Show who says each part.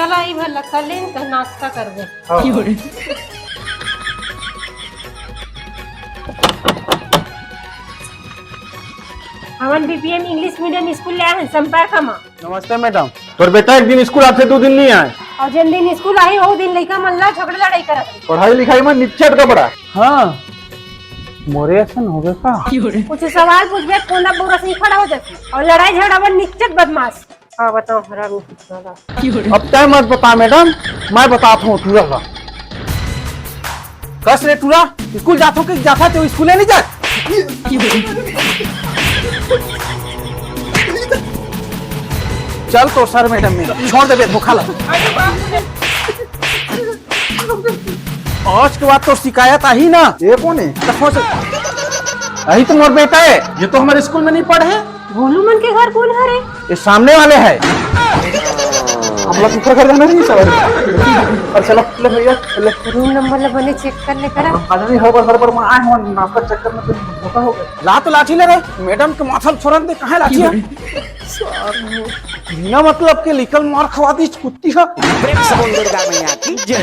Speaker 1: चला आई भला कर ले तो नाश्ता कर दे। हमन बीपीएम इंग्लिश मीडियम स्कूल ले आए संपर्क हम।
Speaker 2: नमस्ते मैडम। तोर बेटा एक दिन स्कूल आते 2 दिन नहीं आए।
Speaker 1: और जिन दिन स्कूल आई वो दिन लड़का मन ला झगड़ा लड़ाई करत।
Speaker 2: पढ़ाई लिखाई में निच्चट का बड़ा। हाँ मोरे ऐसा हो गया का?
Speaker 1: कुछ सवाल पूछबे कोना पूरा से खड़ा हो जाती और लड़ाई झगड़ा में निश्चित बदमाश। हाँ बताओ हरामी।
Speaker 2: अब टाइम मत बता मैडम, मैं बताता हूँ टूरा का। कस रे टूरा, स्कूल जातो कि जाता तो स्कूल नहीं जा। चल तो सर मैडम में छोड़ दे धोखा लग। आज के बाद तो शिकायत आई ना। ये कौन है? यही तो मोर बेटा है, ये तो हमारे स्कूल में नहीं पढ़े है।
Speaker 1: भोलू मन के घर कौन है?
Speaker 2: ये सामने वाले है। हम लोग ऊपर घर जाना नहीं सर। और चलो ले भैया ले
Speaker 1: रूम नंबर ले बने चेक कर ले करा।
Speaker 2: आदमी हर बार में आए हो नाश्ता चक्कर में तो धोखा हो गया। ला तो लाठी ले रे मैडम के माथा छोड़न दे कहां लाठी है? बिना मतलब के लिखल मार खवा दी कुत्ती है।
Speaker 3: प्रेम समुद्र का मैया की जय।